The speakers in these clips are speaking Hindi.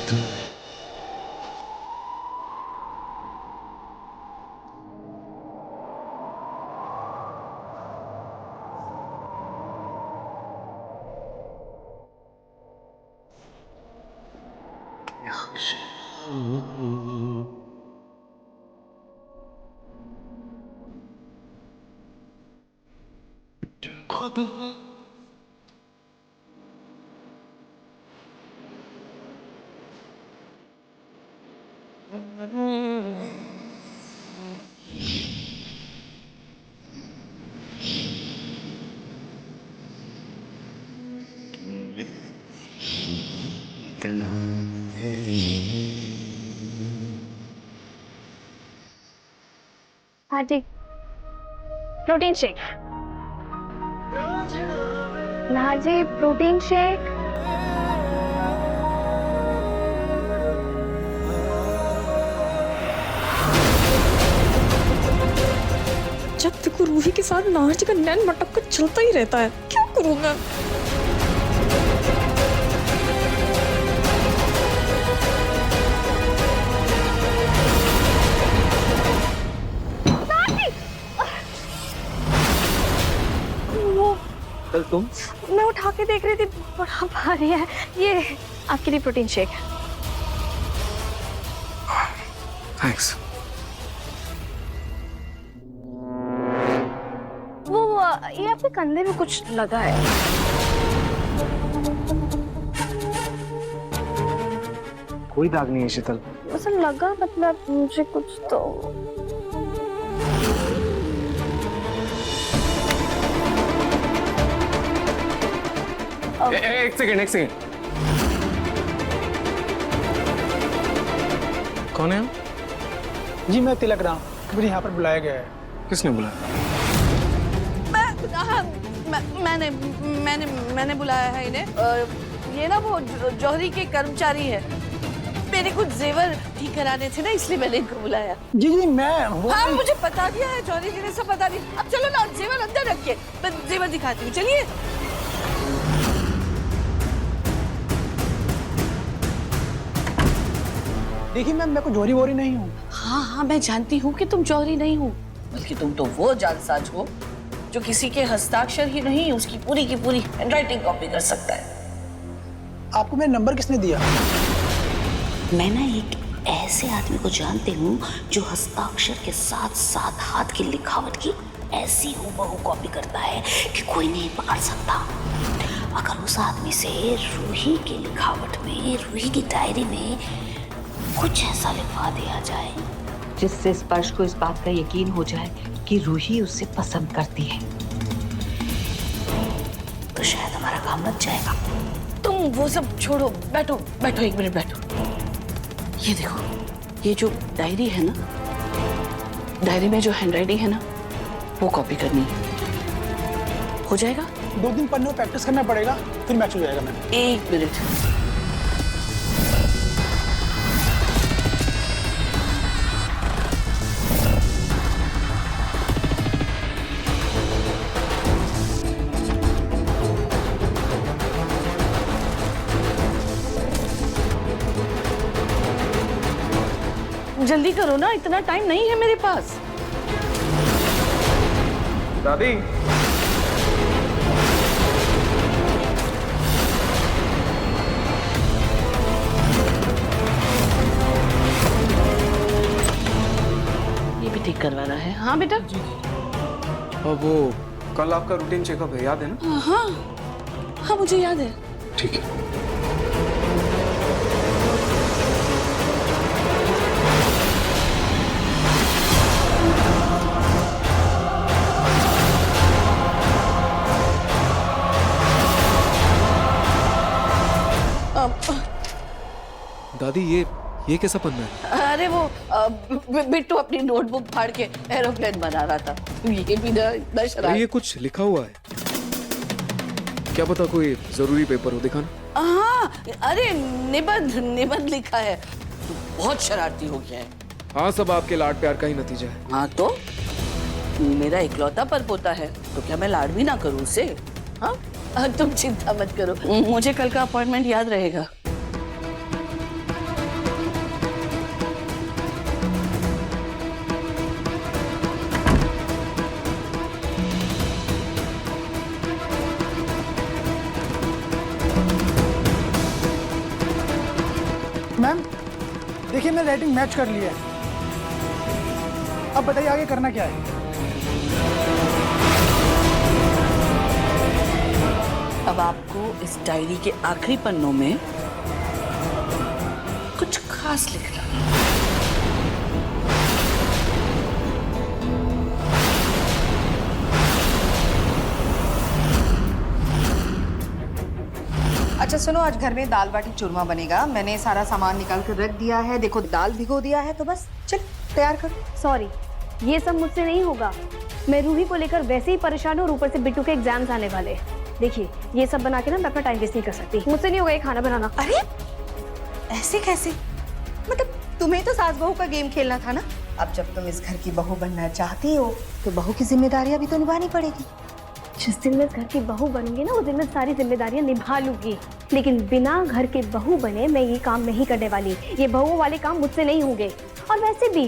हाँ ठीक, प्रोटीन शेक। ना जी, प्रोटीन शेक। जब देखो रूही के साथ नार्ज का नैन मटक कर चलता ही रहता है, क्या करूं मैं? कल तुम? मैं उठा के देख रही थी, बड़ा भारी है। ये आपके लिए प्रोटीन शेक है। थैंक्स। वो ये आपके कंधे में कुछ लगा है। कोई दाग नहीं है शीतल। ऐसा लगा, मतलब मुझे कुछ तो। एक सेकेंड, एक सेकेंड। कौन है? जी मैं तिलक राम, मुझे यहाँ पर बुलाया गया है। किसने बुलाया? मैंने बुलाया है इन्हें। ये ना वो जौहरी के कर्मचारी है। मेरे कुछ जेवर ठीक कराने थे ना, इसलिए मैंने इनको बुलाया। जी जी मैं हाँ मुझे बता दिया है, जौहरी जी ने सब बता दिया। अब चलो ना, जेवर अंदर रख के मैं जेवर दिखाती हूँ, चलिए। देखिए मैम, मैं कोई जोरी वोरी नहीं हूँ। हाँ हाँ मैं जानती हूँ कि तुम जौहरी नहीं हो, बल्कि तुम तो वो जालसाज हो जो किसी के हस्ताक्षर ही नहीं उसकी पूरी की पूरी हैंडराइटिंग कॉपी कर सकता है। आपको मेरा नंबर किसने दिया? मैं ना एक ऐसे आदमी को जानती हूँ जो हस्ताक्षर के साथ साथ हाथ की लिखावट की ऐसी हूबहू कॉपी करता है कि कोई नहीं पकड़ सकता। अगर उस आदमी से रूही की लिखावट में, रूही की डायरी में कुछ ऐसा लिखवा दिया जाए जिससे स्पर्श को इस बात का यकीन हो जाए कि रूही उसे पसंद करती है, तो शायद हमारा काम लग जाएगा। तुम वो सब छोड़ो, बैठो बैठो, एक मिनट बैठो। ये देखो, ये जो डायरी है ना, डायरी में जो हैंडराइटिंग है ना, वो कॉपी करनी है। हो जाएगा? 2 दिन पन्ने प्रैक्टिस करना पड़ेगा, फिर मैच हो जाएगा। मैम एक मिनट। जल्दी करो ना, इतना टाइम नहीं है मेरे पास। दादी। ये भी ठीक करवाना है। हाँ बेटा। और वो कल आपका रूटीन चेकअप है, याद है ना? हाँ हाँ मुझे याद है। ठीक है। दादी ये कैसा पन्ना है? अरे वो बिट्टू अपनी नोटबुक फाड़ के एरोप्लेन बना रहा था। ये भी ना इतना शरारत। ये कुछ लिखा हुआ है, क्या पता कोई जरूरी पेपर हो, दिखाना। हाँ अरे निबंध लिखा है। बहुत शरारती हो गया है। हाँ, सब आपके लाड प्यार का ही नतीजा है। हाँ तो मेरा इकलौता परपोता है, तो क्या मैं लाड भी ना करूँ उससे? हाँ तुम चिंता मत करो, मुझे कल का अपॉइंटमेंट याद रहेगा। देखिए मैं रेटिंग मैच कर लिया है। अब बताइए आगे करना क्या है? अब आपको इस डायरी के आखिरी पन्नों में कुछ खास लिखना है। अच्छा सुनो, आज घर में दाल बाटी चूरमा बनेगा। मैंने सारा सामान निकाल कर रख दिया है। देखो दाल भिगो दिया है, तो बस चल तैयार कर। सॉरी, ये सब मुझसे नहीं होगा। मैं रूही को लेकर वैसे ही परेशान हूँ और ऊपर से बिट्टू के एग्जाम्स आने वाले हैं। देखिए ये सब बना के ना मैं अपना टाइम वेस्ट नहीं कर सकती। मुझसे नहीं होगा ये खाना बनाना। अरे ऐसे कैसे? मतलब तुम्हें तो सास बहू का गेम खेलना था ना। अब जब तुम इस घर की बहू बनना चाहती हो तो बहू की जिम्मेदारियां भी तो निभानी पड़ेगी। जिस दिन मैं घर की बहू बनूंगी ना, उस दिन मैं सारी जिम्मेदारियां निभा लूंगी। लेकिन बिना घर के बहू बने मैं ये काम नहीं करने वाली। ये बहू वाले काम मुझसे नहीं होंगे। और वैसे भी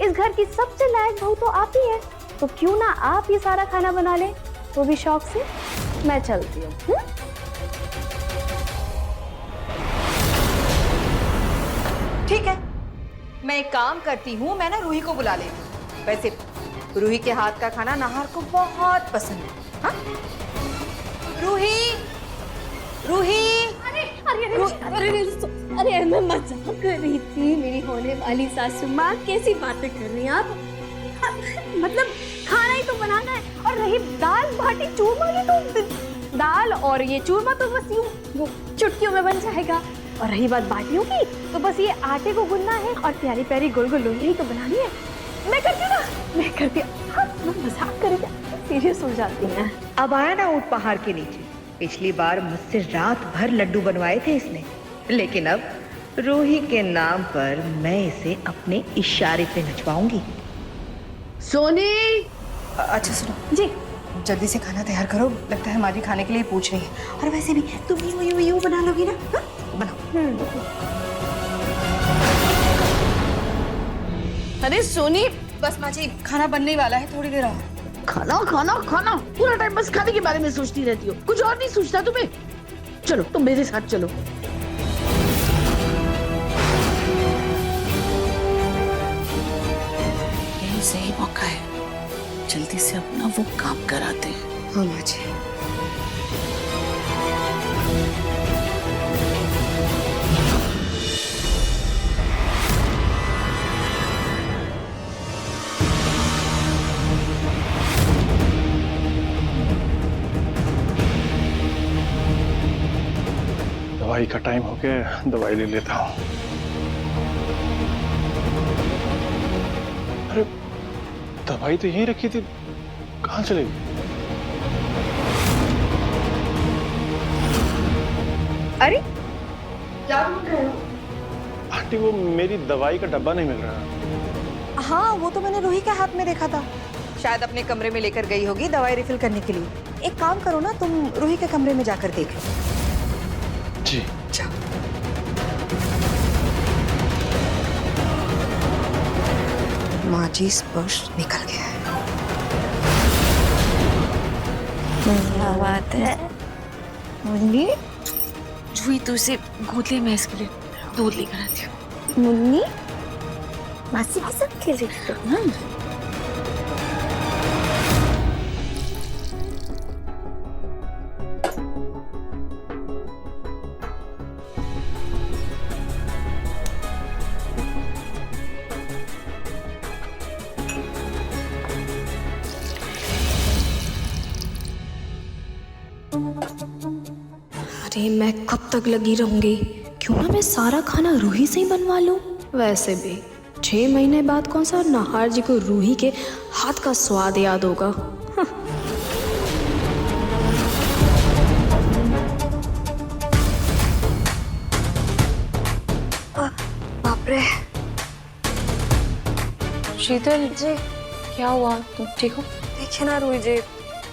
इस घर की सबसे लायक बहू तो आप ही है, तो क्यों ना आप ये सारा खाना बना ले, वो भी शौक से। मैं चलती हूँ। ठीक है, मैं एक काम करती हूँ, मैं ना रूही को बुला लेती हूँ। वैसे रूही के हाथ का खाना नाहर को बहुत पसंद है। हाँ? रूही, रूही। अरे मैं मजाक कर रही थी। मेरी होने वाली सासू माँ, कैसी बातें कर रही हैं आप? मतलब खाना ही तो बनाना है। और रही दाल बाटी चूरमा, ये तो दाल और ये चूरमा तो बस यूं चुटकियों में बन जाएगा। और रही बात बाटियों की, तो बस ये आटे को गूंदना है और प्यारी प्यारी गोल गोल लोई तो बनानी है। मैं करती हूँ ना, मैं करती हूँ। हाँ, मैं मजाक कर रही थी, सीरियस हो जाती हैं। अब आया ना ऊंट पहाड़ के नीचे। पिछली बार मुझसे रात भर लड्डू बनवाए थे इसने, लेकिन अब रूही के नाम पर मैं इसे अपने इशारे पे नचवाऊंगी। सोनी, अच्छा सुनो जी, जल्दी से खाना तैयार करो। लगता है हमारी खाने के लिए पूछ रही है। और वैसे भी तुम यूं बना लोगी ना? हाँ? बनाओ। अरे सोनी, बस माँ जी खाना बनने वाला है, थोड़ी देर और। खाना खाना खाना, पूरा टाइम बस खाने के बारे में सोचती रहती हो, कुछ और नहीं सोचता तुम्हें? चलो तुम मेरे साथ चलो। यही सही मौका है, जल्दी से अपना वो काम कराते हैं। हाँ माँ जी। दवाई का टाइम हो गया, दवाई ले लेता हूँ। अरे दवाई तो यहीं रखी थी, कहाँ चली गई? अरे क्या ढूंढ रहे हो? आंटी वो मेरी दवाई का डब्बा नहीं मिल रहा। हाँ, वो तो मैंने रूही के हाथ में देखा था। शायद अपने कमरे में लेकर गई होगी दवाई रिफिल करने के लिए। एक काम करो ना, तुम रूही के कमरे में जाकर देख लो। जी जाओ। माँ जी स्पर्श निकल गया है। क्या बात है मुन्नी? जूही तो उसे गोद ले, मैं इसके लिए दूध लेकर आती हूँ। मुन्नी मासी के साथ खेल रही थी ना? अरे मैं कब तक लगी रहूंगी? क्यों ना मैं सारा खाना रूही से ही बनवा लूं। वैसे भी 6 महीने बाद कौन सा नाहर जी को रूही के हाथ का स्वाद याद होगा। बाप रे। शीतल जी, क्या हुआ? तुम ठीक हो? देखिए ना रूही जी,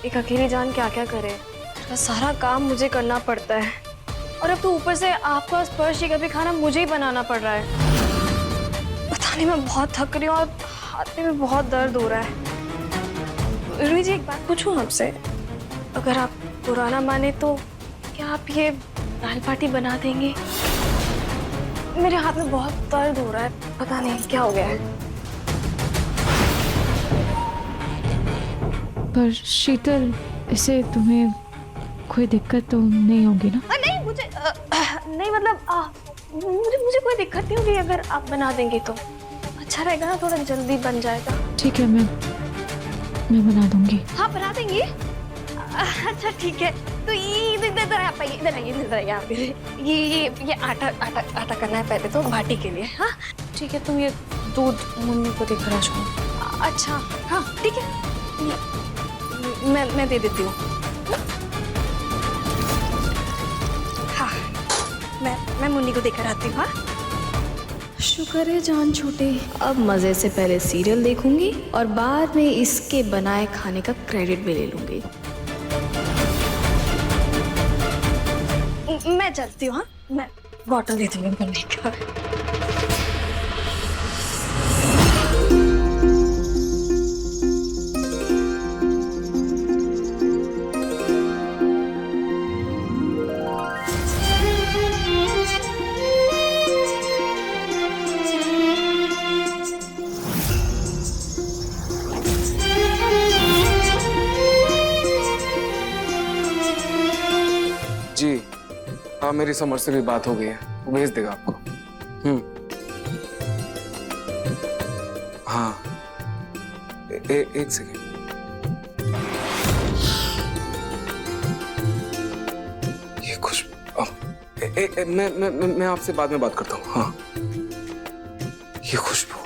एक अकेली जान क्या क्या करे। सारा काम मुझे करना पड़ता है और अब तो ऊपर से आपका स्पर्श का भी खाना मुझे ही बनाना पड़ रहा है। पता नहीं, मैं बहुत थक रही हूँ और हाथ में भी बहुत दर्द हो रहा है। रूही जी, एक बात पूछूं आपसे? अगर आप बुरा ना माने तो क्या आप ये दाल बाटी बना देंगे? मेरे हाथ में बहुत दर्द हो रहा है, पता नहीं क्या हो गया है। पर शीतल, इसे तुम्हें कोई दिक्कत तो नहीं होगी ना? नहीं मुझे नहीं मतलब मुझे कोई दिक्कत नहीं होगी अगर आप बना देंगे तो अच्छा रहेगा ना, थोड़ा जल्दी बन जाएगा। ठीक है, मैं बना दूंगी। हाँ बना देंगे। अच्छा ठीक है, तो ये इधर आप आइए, इधर आइए आप। ये आटा करना है पहले तो बाटी के लिए। हाँ ठीक है, तुम ये दूध मम्मी को देकर आ जाओ। अच्छा हाँ ठीक है, मैं दे देती हूँ। हाँ मैं मुन्नी को देकर आती हूँ। हाँ शुक्र है जान छूटे। अब मजे से पहले सीरियल देखूंगी और बाद में इसके बनाए खाने का क्रेडिट भी ले लूंगी। मैं चलती हूँ। हाँ मैं बॉटल दे दूंगी मुन्नी का। जी हाँ, मेरी समर से भी बात हो गई है, वो भेज देगा आपको। हाँ एक सेकेंड। ये खुशबू, मैं आपसे बाद में बात करता हूँ। हाँ ये खुशबू,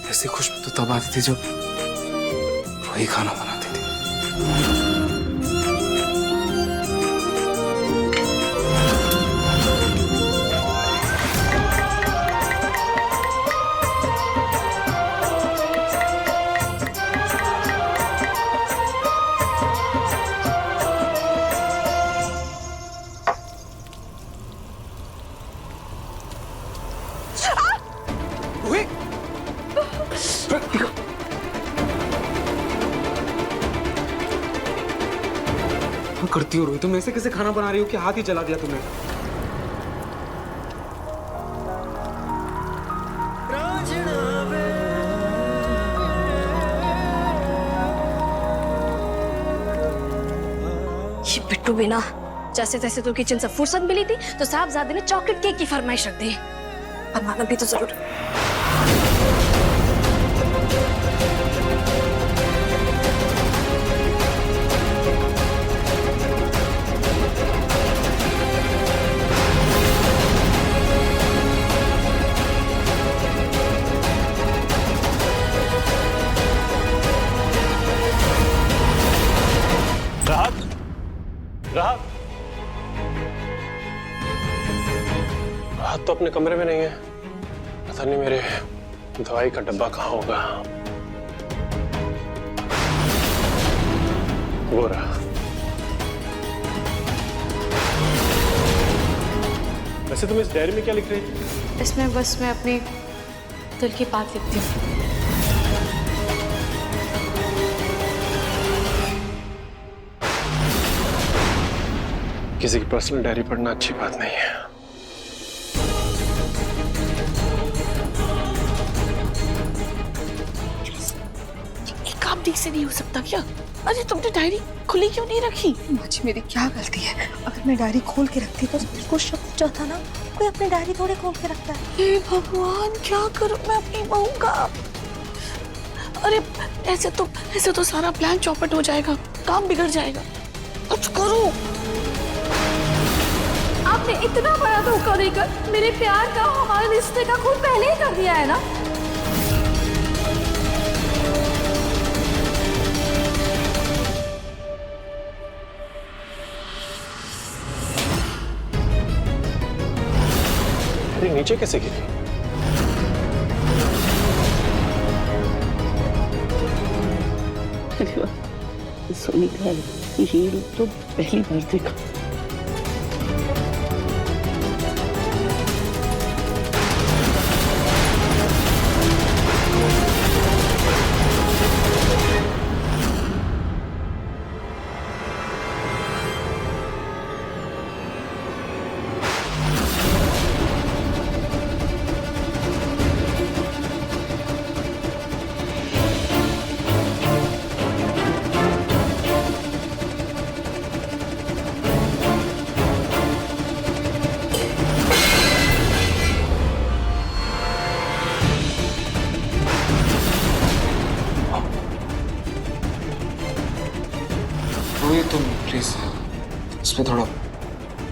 ऐसी खुशबू तो तब आती थी जब वही खाना बनाती थी। करती हो रोही, तुम ऐसे कैसे खाना बना रही हो कि हाथ ही जला दिया तुमने? ये बिट्टू भी ना जैसे तैसे तो किचन से फुर्सत मिली थी तो साहबजादे ने चॉकलेट केक की फरमाइश रख दी। बनाना भी तो जरूर। राहत तो अपने कमरे में नहीं है, पता नहीं मेरे दवाई का डब्बा कहाँ होगा। वो रहा। वैसे तुम इस डायरी में क्या लिख रही थी? इसमें बस मैं अपनी दिल की बात लिखती हूँ। किसी की पर्सनल डायरी पढ़ना अच्छी बात नहीं है। एक काम ठीक से नहीं हो सकता क्या? अरे तुमने डायरी खुली क्यों नहीं रखी? मुझे मेरी क्या गलती है? अगर मैं डायरी खोल के रखती तो बिल्कुल शक हो जाता ना। कोई अपनी डायरी थोड़े खोल के रखता है। हे भगवान, क्या करूं मैं अपनी बहू का? अरे ऐसे तो सारा प्लान चौपट हो जाएगा, काम बिगड़ जाएगा। कुछ करो। आपने इतना बड़ा धोखा देकर मेरे प्यार का, हमारे रिश्ते का खून पहले ही कर दिया है ना। अरे नीचे कैसे गिरी? सोनी का ये रूप तो पहली बार देखा। पे थोड़ा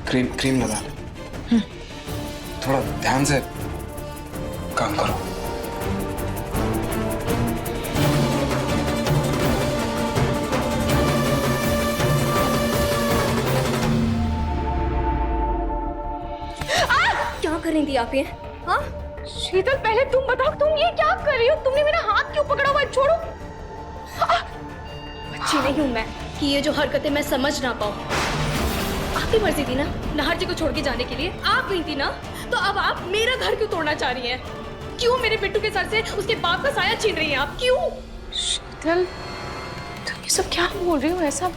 क्रीम लगा ले। थोड़ा ध्यान से काम करो। क्या करेंगी आप ये? हाँ शीतल, पहले तुम बताओ, तुम ये क्या कर रही हो? तुमने मेरा हाथ क्यों पकड़ा हुआ है? छोड़ो। अच्छी नहीं हूं मैं कि ये जो हरकतें मैं समझ ना पाऊं। आपकी मर्जी थी ना नाहर जी को छोड़ के जाने के लिए, आप गई थी ना, तो अब आप मेरा घर क्यों तोड़ना चाह रही हैं? क्यों मेरे बिट्टू के सर से उसके बाप का साया छीन रही हैं आप? क्यों? शीतल, तुम ये सब क्या बोल रही हो? ऐसा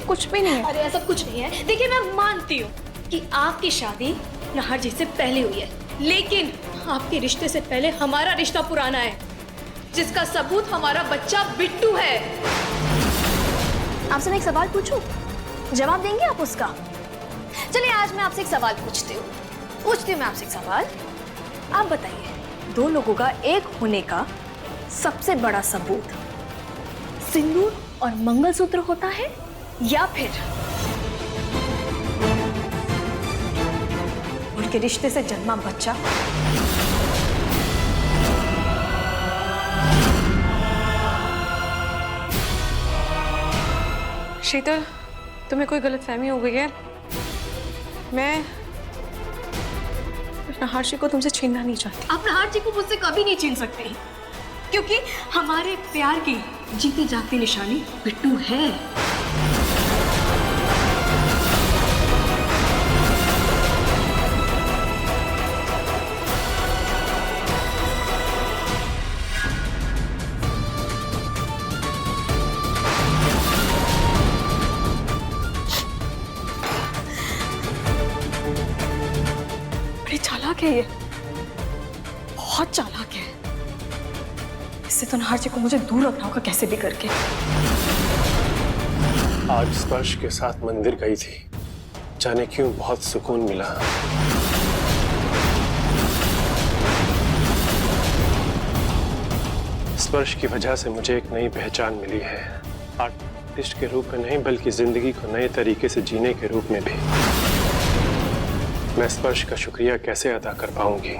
कुछ भी नहीं है। अरे ऐसा कुछ नहीं है। देखिए मैं मानती हूँ कि आपकी शादी नाहर जी से पहले हुई है, लेकिन आपके रिश्ते से पहले हमारा रिश्ता पुराना है, जिसका सबूत हमारा बच्चा बिट्टू है। आपसे मैं एक सवाल पूछूं, जवाब देंगे आप उसका? चलिए आज मैं आपसे एक सवाल पूछती हूँ मैं आपसे एक सवाल। आप बताइए, दो लोगों का एक होने का सबसे बड़ा सबूत सिंदूर और मंगलसूत्र होता है या फिर उनके रिश्ते से जन्मा बच्चा? शीतल, तुम्हें कोई गलतफहमी हो गई है। मैं नाहर जी को तुमसे छीनना नहीं चाहती। आप नाहर जी को मुझसे कभी नहीं छीन सकते, क्योंकि हमारे प्यार की जीती जागती निशानी बिट्टू है। चालाक है ये, बहुत चालाक है। इससे तो नाहर जी को मुझे दूर रखना होगा कैसे भी करके। आज स्पर्श के साथ मंदिर गई थी, जाने क्यों बहुत सुकून मिला। स्पर्श की वजह से मुझे एक नई पहचान मिली है, आर्टिस्ट के रूप में नहीं बल्कि जिंदगी को नए तरीके से जीने के रूप में भी। मैं स्पर्श का शुक्रिया कैसे अदा कर पाऊंगी?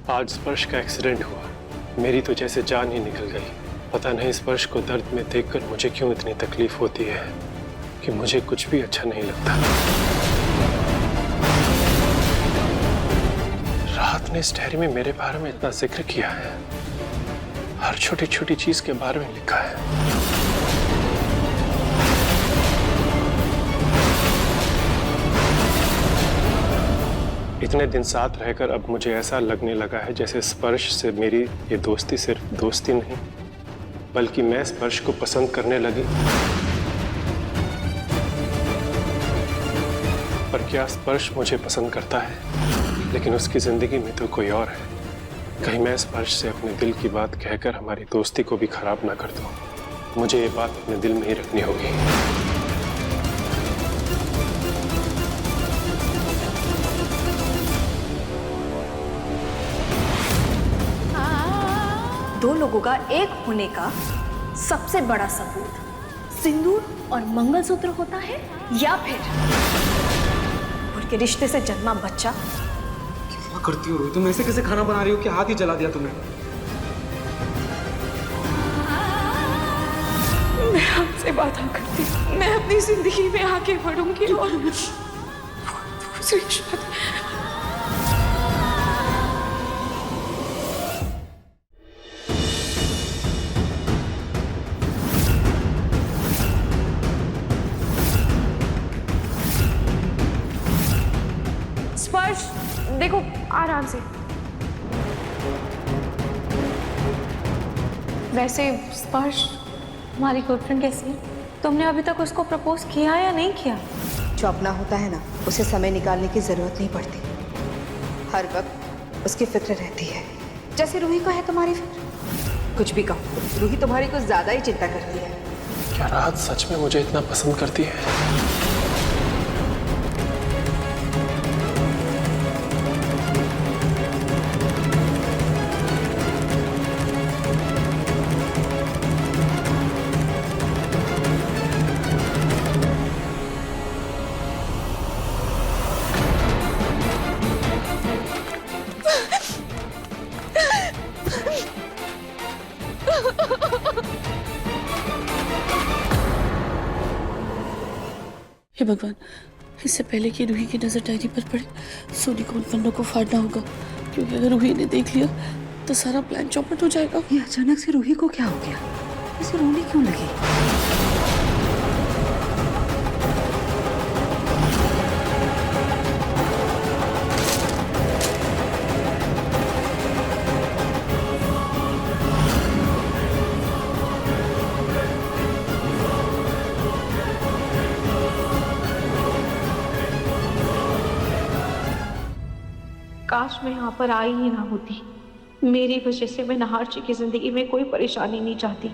आज स्पर्श का एक्सीडेंट हुआ, मेरी तो जैसे जान ही निकल गई। पता नहीं स्पर्श को दर्द में देखकर मुझे क्यों इतनी तकलीफ होती है कि मुझे कुछ भी अच्छा नहीं लगता। रात ने इस डायरी में मेरे बारे में इतना जिक्र किया है, हर छोटी छोटी चीज के बारे में लिखा है। इतने दिन साथ रहकर अब मुझे ऐसा लगने लगा है जैसे स्पर्श से मेरी ये दोस्ती सिर्फ दोस्ती नहीं, बल्कि मैं स्पर्श को पसंद करने लगी। पर क्या स्पर्श मुझे पसंद करता है? लेकिन उसकी जिंदगी में तो कोई और है। कहीं मैं स्पर्श से अपने दिल की बात कहकर हमारी दोस्ती को भी खराब ना कर दूं। मुझे ये बात अपने दिल में ही रखनी होगी। दो लोगों का एक होने का सबसे बड़ा सबूत सिंदूर और मंगलसूत्र होता है या फिर उनके रिश्ते से जन्मा बच्चा? क्या करती हो रोही? तुम ऐसे कैसे खाना बना रही हो कि हाथ ही जला दिया तुमने? मैं आपसे वादा करती हूँ, मैं अपनी जिंदगी में आगे बढ़ूंगी और दूसरी शादी। स्पर्श, देखो आराम से। वैसे स्पर्श, हमारी गर्लफ्रेंड कैसी है? तुमने अभी तक उसको प्रपोज किया या नहीं किया? जो अपना होता है ना, उसे समय निकालने की जरूरत नहीं पड़ती। हर वक्त उसकी फिक्र रहती है, जैसे रूही को है तुम्हारी फिक्र। कुछ भी कहो, रूही तुम्हारी कुछ ज्यादा ही चिंता करती है। क्या रात सच में मुझे इतना पसंद करती है? भगवान, इससे पहले कि रूही की नजर डायरी पर पड़े सोनी को उन पन्नों को फाड़ना होगा, क्योंकि अगर रूही ने देख लिया तो सारा प्लान चौपट हो जाएगा। ये अचानक से रूही को क्या हो गया? इसे रोने क्यों लगी? काश मैं यहाँ पर आई ही ना होती। मेरी वजह से मैं नहार जी की जिंदगी में कोई परेशानी नहीं चाहती।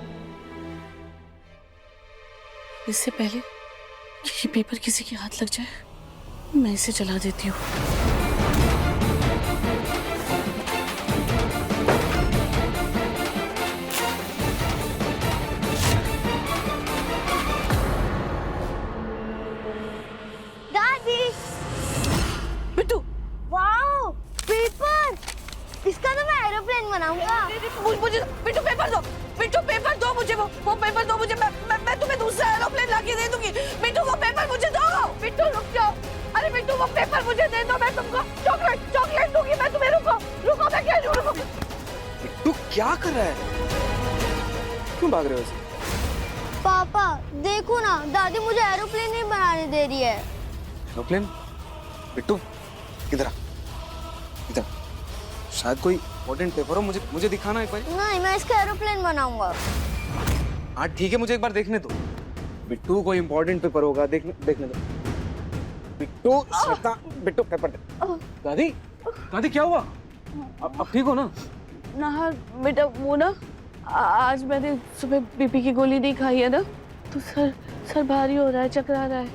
इससे पहले कि ये पेपर किसी के हाथ लग जाए, मैं इसे जला देती हूँ। दादी, बिट्टू, वाओ, पेपर! इसका तो मैं एरोप्लेन बनाऊंगा। मुझे बिट्टू पेपर दो, बिट्टू पेपर दो मुझे, वो पेपर दो मुझे, मैं तुम्हें दूसरा एरोप्लेन लाके दे दूंगी। बिट्टू वो पेपर मुझे दो। बिट्टू रुक जाओ, अरे बिट्टू वो पेपर मुझे दे दो, मैं तुमको चॉकलेट दूंगी। मैं तुम्हें रुको मैं कह रही हूँ, रुको। बिट्टू क्या कर रहा है? क्यों भाग रहे हो ऐसे? पापा देखो ना, दादी मुझे एरोप्लेन नहीं बनाने दे रही है। एरोप्लेन? बिट्टू इधर आ, इधर। शायद कोई इम्पोर्टेंट पेपर हो, मुझे दिखाना एक बार। नहीं, मैं इसका एरोप्लेन बनाऊंगा। हाँ ठीक है, मुझे एक बार देखने दो। बिट्टू कोई इम्पोर्टेंट पेपर होगा, देखने दो। बिट्टू श्वेता, बिट्टू पेपर दे। दादी क्या हुआ? अब ठीक हो ना? नहार बेटा, वो ना आज मैंने सुबह बीपी की गोली नहीं खाई है ना, तो सर भारी हो रहा है, चकरा रहा है।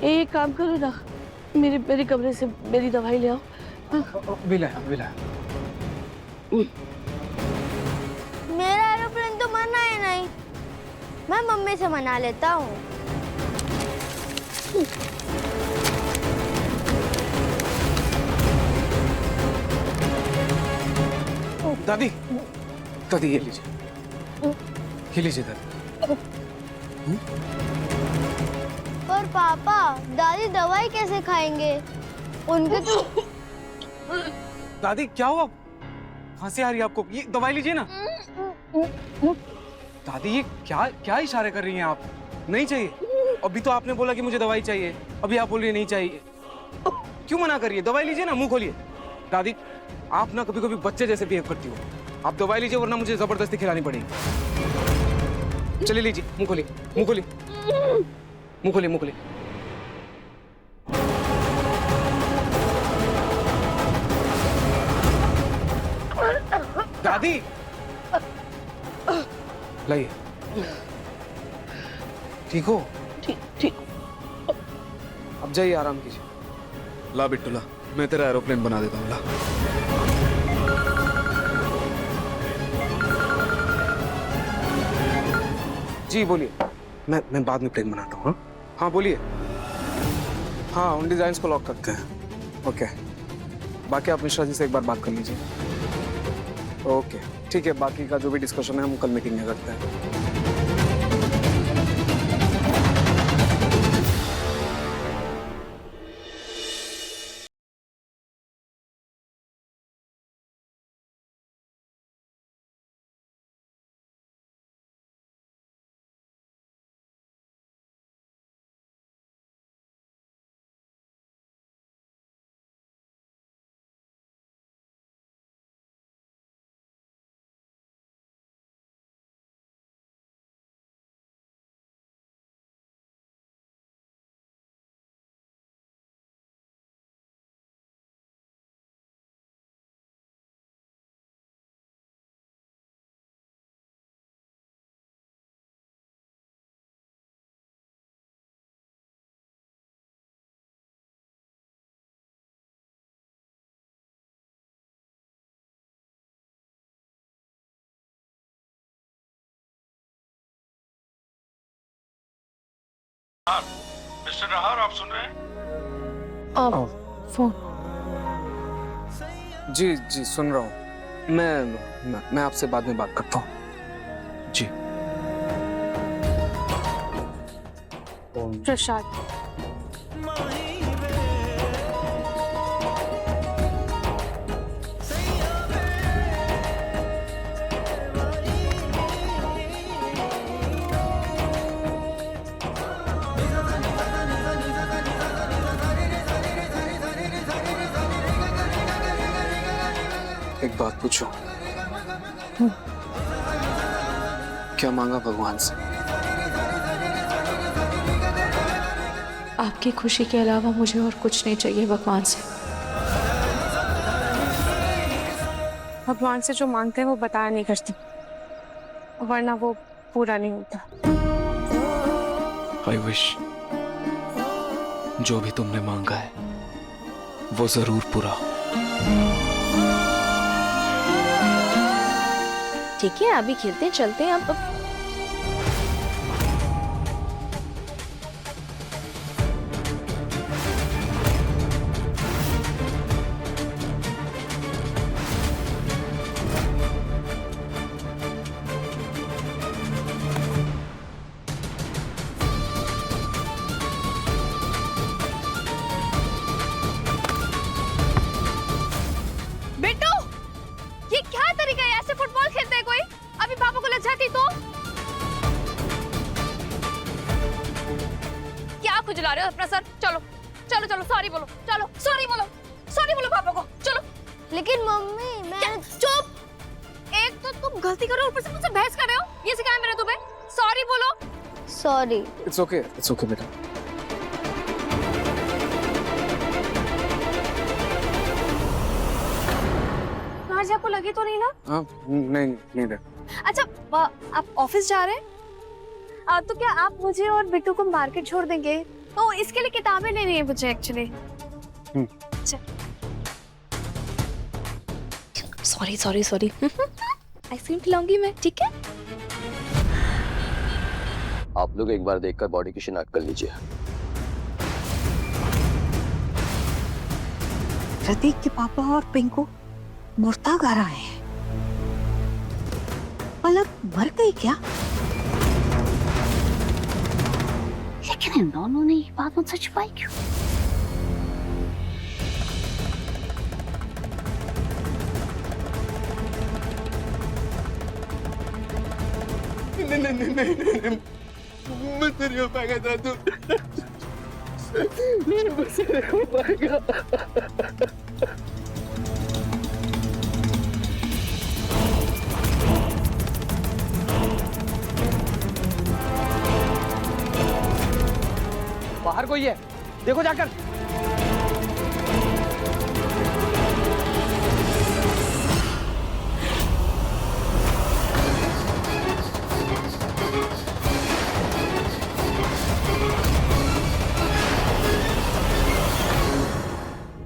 एक काम करो ना, मेरे कमरे से मेरी दवाई ले आओ। बिला मेरा एरोप्लेन तो मना है नहीं, मैं मम्मी से मना लेता हूँ। दादी ये लीजिए दादी। पर पापा, दादी दवाई कैसे खाएंगे? उनके तो दादी क्या हुआ? हंसी आ रही है आपको? ये दवाई लीजिए ना। दादी ये क्या इशारे कर रही हैं आप? नहीं चाहिए। अभी तो आपने बोला कि मुझे दवाई चाहिए, अभी आप बोल रही है नहीं चाहिए। क्यों मना करिए? दवाई लीजिए ना, मुंह खोलिए। दादी आप ना कभी कभी बच्चे जैसे बिहेव करती हो। आप दवाई लीजिए वरना मुझे जबरदस्ती खिलानी पड़ेगी। चलिए लीजिए, मुंह खोलिए। दादी लाइए। ठीक हो? ठीक। अब जाइए, आराम कीजिए। ला बिट्टू ला, मैं तेरा एरोप्लेन बना देता हूँ। ला जी बोलिए। मैं बाद में प्लेन बनाता हूँ। हाँ बोलिए। हाँ उन डिजाइन्स को लॉक करते हैं। ओके, बाकी आप मिश्रा जी से एक बार बात कर लीजिए। ओके ठीक है, बाकी का जो भी डिस्कशन है हम कल मीटिंग में करते हैं। मिस्टर नहार, आप सुन रहे हैं? फोन। जी सुन रहा हूँ। मैं आपसे बाद में बात करता हूँ। जी। प्रसाद, एक बात पूछो, क्या मांगा भगवान से? आपकी खुशी के अलावा मुझे और कुछ नहीं चाहिए भगवान से। भगवान से जो मांगते हैं वो बताया नहीं करते, वरना वो पूरा नहीं होता। आई विश जो भी तुमने मांगा है वो जरूर पूरा हो। ठीक है, अभी खेलते हैं, चलते हैं अब। बेटू, ये क्या तरीका है? ऐसे फुटबॉल खेलते हैं कोई? अभी पापा को लग जाती तो? क्या खुजला रहे हो अपना सर? चलो चलो चलो, सॉरी बोलो, चलो सॉरी बोलो, सॉरी बोलो पापा को, चलो। लेकिन मम्मी मैं चुप। एक तो तुम गलती करो, ऊपर से मुझसे बहस कर रहे हो। ये सिखाया मैंने तुम्हें? सॉरी बोलो। सॉरी। इट्स ओके बेटा। आज आपको लगी तो नहीं ना? हाँ, नहीं दे। अच्छा, आप ऑफिस जा रहे हैं? तो क्या आप मुझे और बिट्टू को मार्केट छोड़ देंगे? तो इसके लिए किताबें लेनी है मुझे एक्चुअली। अच्छा, सॉरी आइसक्रीम खिलाऊंगी मैं, ठीक है? आप लोग एक बार देखकर बॉडी की शिनाख्त कर लीजिए। प्रतीक के पापा और पिंकू मुर्ताग आ रहे हैं। पलक मर गई क्या? लेकिन इन दोनों ने ये बात मुझसे छुपाई क्यों? नहीं, मुझसे नहीं हो पाएगा दादू, मुझसे नहीं हो पाएगा। बाहर कोई है, देखो जाकर।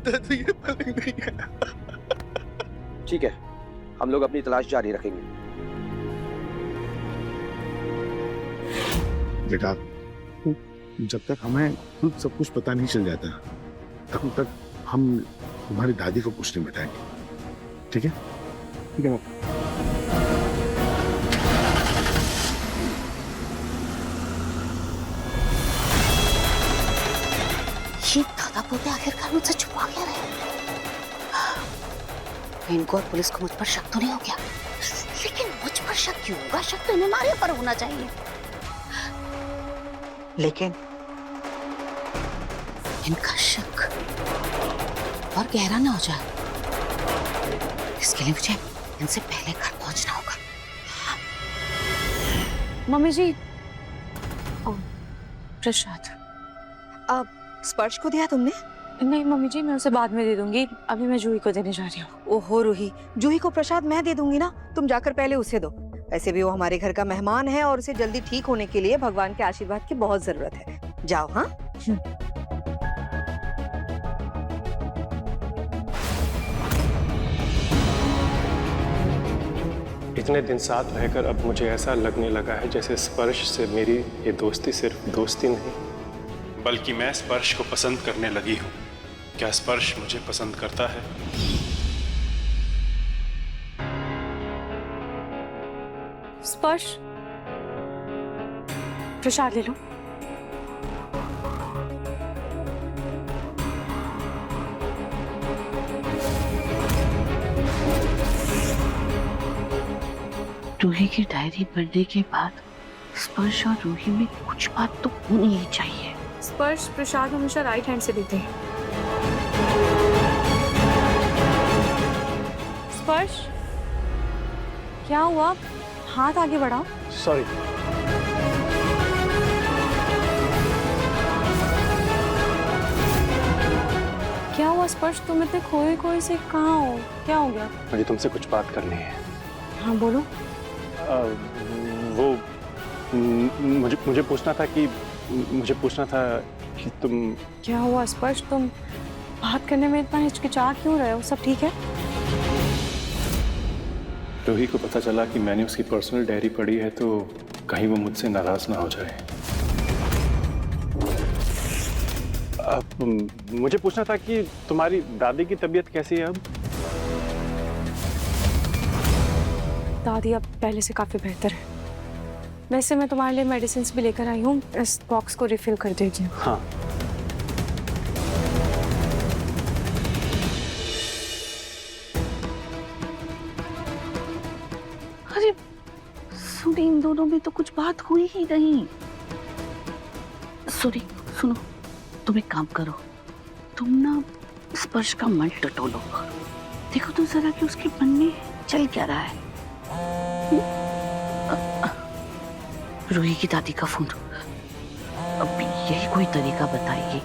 दादू ये पलक नहीं है। ठीक है, हम लोग अपनी तलाश जारी रखेंगे। बेटा, जब तक हमें खुद सब कुछ पता नहीं चल जाता तब तक हम तुम्हारी दादी को कुछ नहीं बताएंगे, ठीक है? ठीक है। ये दादा पोते आखिरकार मुझसे छुपा क्या रहे? इनको और पुलिस को मुझ पर शक तो नहीं हो गया? लेकिन मुझ पर शक क्यों होगा? शक तो इन्हें मारे पर होना चाहिए। लेकिन इनका शक और गहरा ना हो जाए, इसके लिए मुझे इनसे पहले घर पहुंचना होगा। मम्मी जी, प्रसाद। अब स्पर्श को दिया तुमने? नहीं मम्मी जी, मैं उसे बाद में दे दूंगी, अभी मैं जूही को देने जा रही हूँ। ओहो रूही, जूही को प्रसाद मैं दे दूंगी ना, तुम जाकर पहले उसे दो। ऐसे भी वो हमारे घर का मेहमान है और उसे जल्दी ठीक होने के लिए भगवान के आशीर्वाद की बहुत जरूरत है। जाओ। हाँ, इतने दिन साथ रहकर अब मुझे ऐसा लगने लगा है जैसे स्पर्श से मेरी ये दोस्ती सिर्फ दोस्ती नहीं, बल्कि मैं स्पर्श को पसंद करने लगी हूँ। क्या स्पर्श मुझे पसंद करता है? स्पर्श, प्रसाद ले लो। रूही की डायरी पढ़ने के बाद स्पर्श और रूही में कुछ बात तो होनी ही चाहिए। स्पर्श प्रसाद हमेशा राइट हैंड से देते हैं। स्पर्श, क्या हुआ? हाथ आगे बढ़ाओ। सॉरी। क्या हुआ स्पर्श, तुम इतने खोए खोए से कहाँ हो? क्या हो गया? मुझे तुमसे कुछ बात करनी है। हाँ बोलो। वो मुझे पूछना था कि तुम। क्या हुआ स्पर्श, तुम बात करने में इतना हिचकिचा क्यों रहे हो? सब ठीक है? रूही को पता चला कि मैंने उसकी पर्सनल डायरी पढ़ी है तो कहीं वो मुझसे नाराज ना हो जाए। मुझे पूछना था कि तुम्हारी दादी की तबीयत कैसी है अब? दादी अब पहले से काफी बेहतर है। वैसे मैं तुम्हारे लिए मेडिसिन भी लेकर आई हूँ, इस बॉक्स को रिफिल कर दीजिए। हाँ। अरे सुनी, इन दोनों में तो कुछ बात हुई ही नहीं। सुनो, तुम एक काम करो, तुम ना स्पर्श का मन टटोलो, देखो तो जरा कि उसके मन में चल क्या रहा है। रूही की दादी का फोन। अब यही कोई तरीका बताइए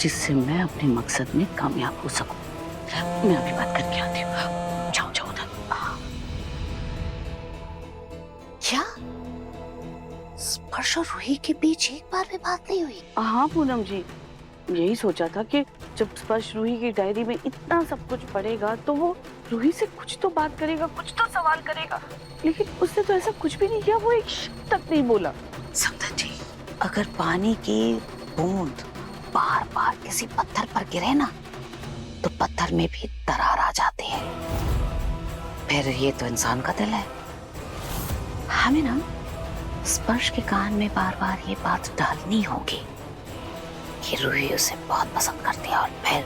जिससे मैं अपने मकसद में कामयाब हो सकूं। मैं अभी बात करके आती हूँ। जाओ उधर। क्या स्पर्श और रूही के बीच एक बार भी बात नहीं हुई? हाँ पूनम जी, यही सोचा था कि जब स्पर्श रूही की डायरी में इतना सब कुछ पढ़ेगा तो वो रूही से कुछ तो बात करेगा, कुछ तो सवाल करेगा, लेकिन उसने तो ऐसा कुछ भी नहीं किया। वो एक शब्द तक नहीं बोला। समझा जी, अगर पानी की बूंद बार बार किसी पत्थर पर गिरे ना तो पत्थर में भी दरार आ जाती है। फिर ये तो इंसान का दिल है। हमें ना स्पर्श के कान में बार बार ये बात डालनी होगी कि रूही उसे बहुत पसंद करती है, और फिर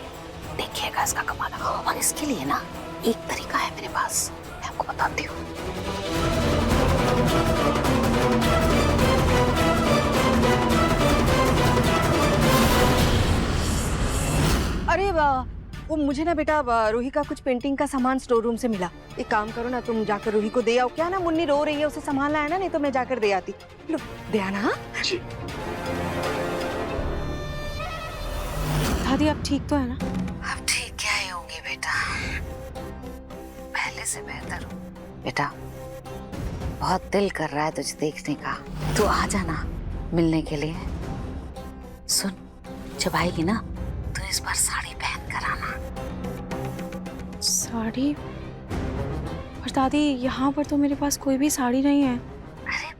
देखिएगा इसका कमाल। और इसके लिए ना एक तरीका है मेरे पास, मैं आपको बताती हूँ। अरे वाह, वो मुझे ना बेटा रूही का कुछ पेंटिंग का सामान स्टोर रूम से मिला। एक काम करो ना, तुम जाकर रूही को दे आओ। क्या ना मुन्नी रो रही है, उसे संभालना है ना, नहीं तो मैं जाकर दे आती। लो दे आना। हाँ जी। दादी आप ठीक तो है ना? अब ठीक क्या ही होंगी बेटा, पहले से बेहतर हूँ। बेटा बहुत दिल कर रहा है तुझे देखने का, तू आ जाना मिलने के लिए। सुन, जब आएगी ना तो इस बार साड़ी पहन कर आना। साड़ी? पर दादी यहाँ पर तो मेरे पास कोई भी साड़ी नहीं है। अरे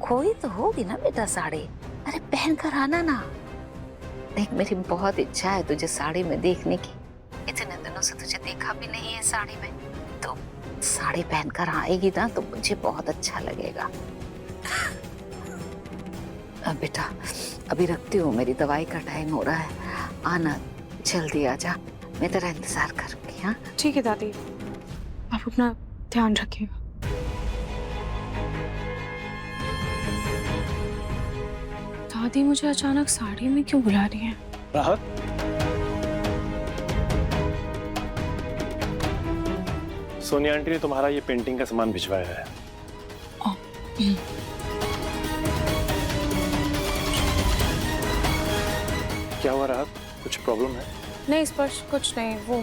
कोई तो होगी ना बेटा साड़ी, अरे पहन कर आना ना। देख मेरी बहुत इच्छा है तुझे साड़ी में देखने की, इतने दिनों से तुझे देखा भी नहीं है साड़ी में, तो साड़ी पहनकर आएगी ना तो मुझे बहुत अच्छा लगेगा। अब बेटा अभी रखती हूँ, मेरी दवाई का टाइम हो रहा है, आना जल्दी आजा, मैं तेरा इंतजार करूंगी। हाँ ठीक है दादी, आप अपना ध्यान रखिएगा। दादी मुझे अचानक साड़ी में क्यों बुला रही हैं? राहत, सोनिया आंटी ने तुम्हारा ये पेंटिंग का सामान भिजवाया है। क्या हुआ राहत, कुछ प्रॉब्लम है? नहीं स्पर्श, कुछ नहीं, वो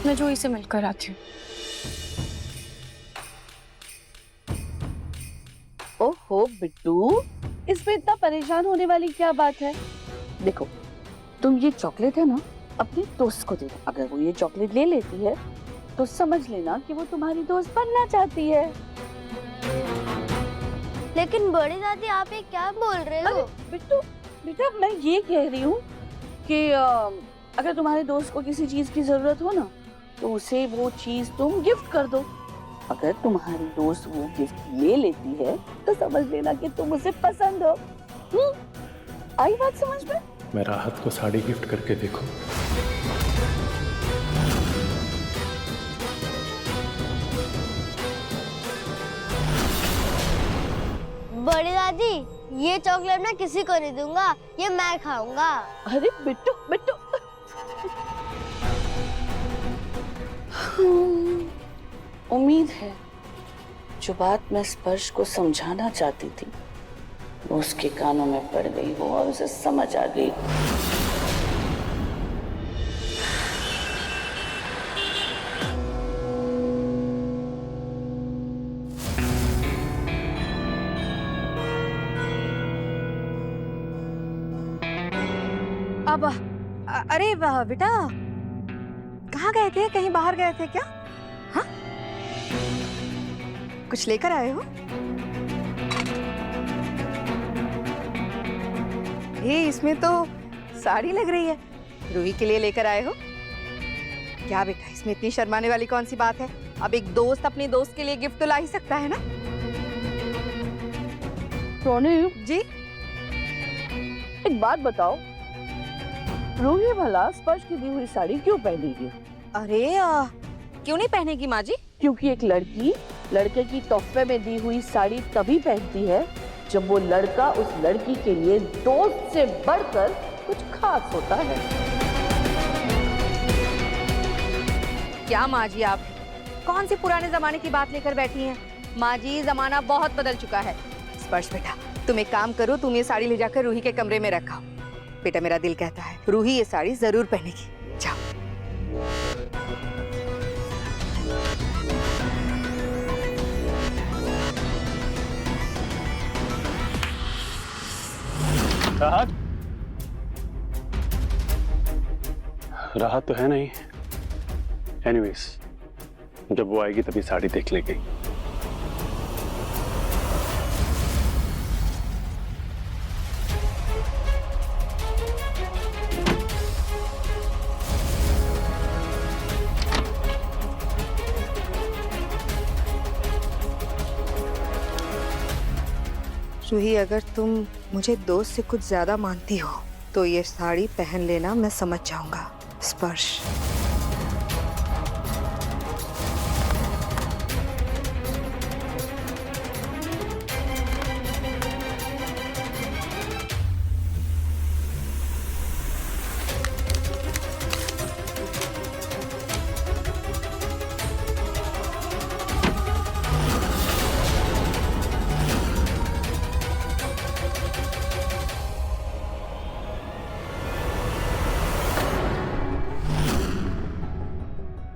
मैं जूही से मिलकर आती हूँ। ओहो बिट्टू, इसमें इतना परेशान होने वाली क्या बात है? देखो तुम ये चॉकलेट है ना अपने दोस्त को दे दो, अगर वो ये चॉकलेट ले लेती है तो समझ लेना कि वो तुम्हारी दोस्त बनना चाहती है। लेकिन बड़ी दादी आप ये क्या बोल रहे हो? बिट्टू बेटा मैं ये कह रही हूँ कि अगर तुम्हारे दोस्त को किसी चीज की जरूरत हो ना तो उसे वो चीज तुम गिफ्ट कर दो। अगर तुम्हारी दोस्त वो गिफ्ट ले लेती है तो समझ लेना कि तुम उसे पसंद हो। आई बात समझ में? मैं राहत को साड़ी गिफ्ट करके देखूं। बड़ी दादी ये चॉकलेट मैं किसी को नहीं दूंगा, ये मैं खाऊंगा। अरे बिट्टू बिट्टू उम्मीद है जो बात मैं स्पर्श को समझाना चाहती थी वो उसके कानों में पड़ गई हो और उसे समझ आ गई। अब अरे बेटा, कहाँ गए थे? कहीं बाहर गए थे क्या? हाँ, कुछ लेकर आए हो? ये इसमें तो साड़ी लग रही है। रूही के लिए लेकर आए हो क्या बेटा? इसमें इतनी शर्माने वाली कौन सी बात है? अब एक दोस्त अपने दोस्त के लिए गिफ्ट तो ला ही सकता है ना। सोनी जी, एक बात बताओ, रूही भला स्पर्श की दी हुई साड़ी क्यों पहनेगी? अरे क्यों नहीं पहनेगी माँ जी? क्योंकि एक लड़की लड़के की तोहफे में दी हुई साड़ी तभी पहनती है जब वो लड़का उस लड़की के लिए दोस्त से बढ़कर कुछ खास होता है। क्या माँ जी, आप कौन सी पुराने जमाने की बात लेकर बैठी हैं? माँ जी, जमाना बहुत बदल चुका है। स्पर्श बेटा, तुम एक काम करो, तुम ये साड़ी ले जाकर रूही के कमरे में रखो। बेटा, मेरा दिल कहता है रूही ये साड़ी जरूर पहनेगी। जाओ। राहत राहत तो है नहीं। एनीवेज, जब वो आएगी तभी साड़ी देख लेगी। रूही, अगर तुम मुझे दोस्त से कुछ ज्यादा मानती हो तो ये साड़ी पहन लेना, मैं समझ जाऊंगा। स्पर्श।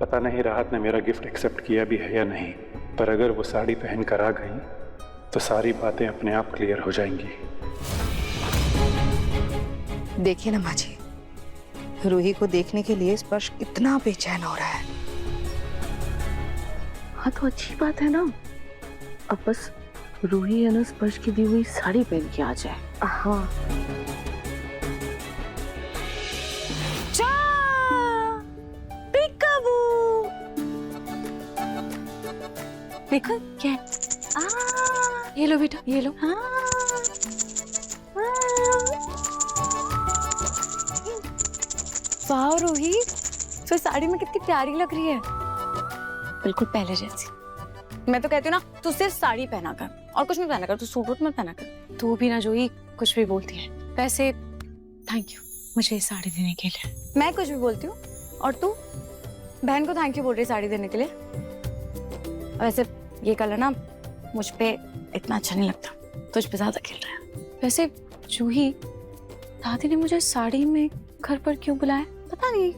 पता नहीं राहत ने मेरा गिफ्ट एक्सेप्ट किया भी है या नहीं, पर अगर वो साड़ी पहन कर आ गई तो सारी बातें अपने आप क्लियर हो जाएंगी। देखिए ना माँ जी, रूही को देखने के लिए स्पर्श इतना बेचैन हो रहा है। हाँ तो अच्छी बात है ना, अब बस रूही है ना स्पर्श की दी हुई साड़ी पहन के आ जाए। हाँ। देखो क्या है? ये लो बेटा, ये लो। वाह रूही, तो साड़ी में कितनी प्यारी लग रही है, बिल्कुल पहले जैसी। मैं तो कहती हूँ ना, तू सिर्फ साड़ी पहना कर और कुछ नहीं पहना कर, तू सूट वूट मत पहना कर। तू भी ना जोई कुछ भी बोलती है। वैसे थैंक यू मुझे ये साड़ी देने के लिए। मैं कुछ भी बोलती हूँ और तू बहन को थैंक यू बोल रही है साड़ी देने के लिए। वैसे ये कलर ना मुझ पे इतना अच्छा नहीं लगता, तुझ पे ज्यादा खिल रहा है। वैसे जूही, दादी ने मुझे साड़ी में घर पर क्यों बुलाया? पता नहीं,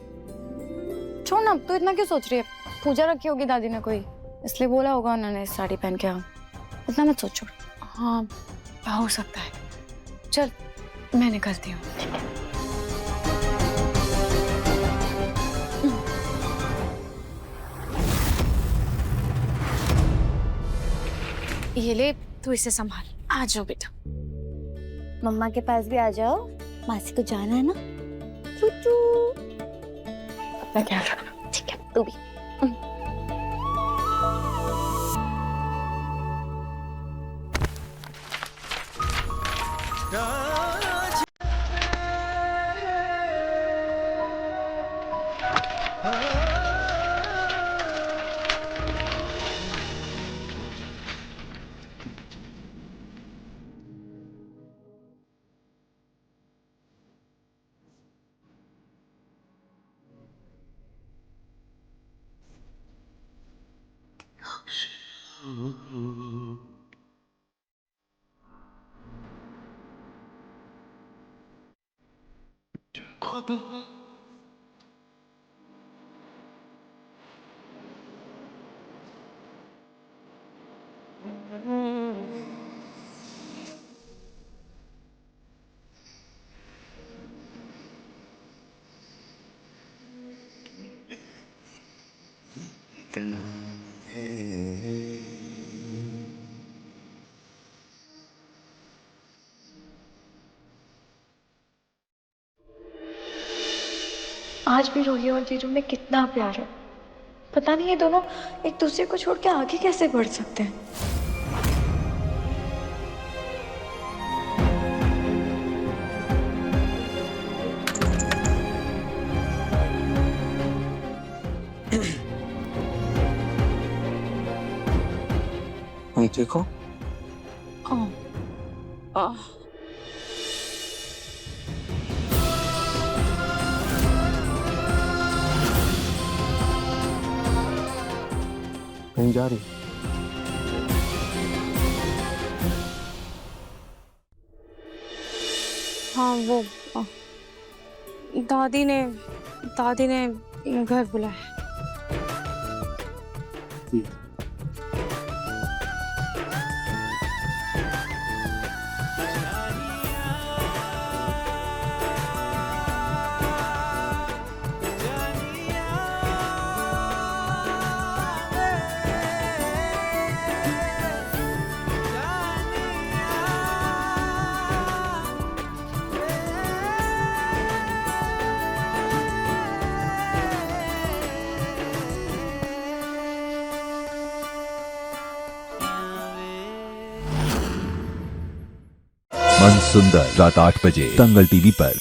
छोड़ ना, तो इतना क्यों सोच रही है? पूजा रखी होगी दादी ने कोई, इसलिए बोला होगा उन्होंने साड़ी पहन के आओ। इतना मत सोचो। हाँ हो सकता है। चल मैं निकलती हूँ। ये ले, तू इसे संभाल। आ जाओ बेटा। मम्मा के पास भी आ जाओ, मासी को जाना है ना। चूचू। अपना ख्याल रखना। ठीक है, तू भी। आज भी रोही और जीजू में कितना प्यार है। पता नहीं ये दोनों एक दूसरे को छोड़ के आगे कैसे बढ़ सकते हैं। तुम ठीक हो? कहीं जा रही? हाँ वो दादी ने घर बुलाया। मन सुंदर रात 8 बजे दंगल टीवी पर।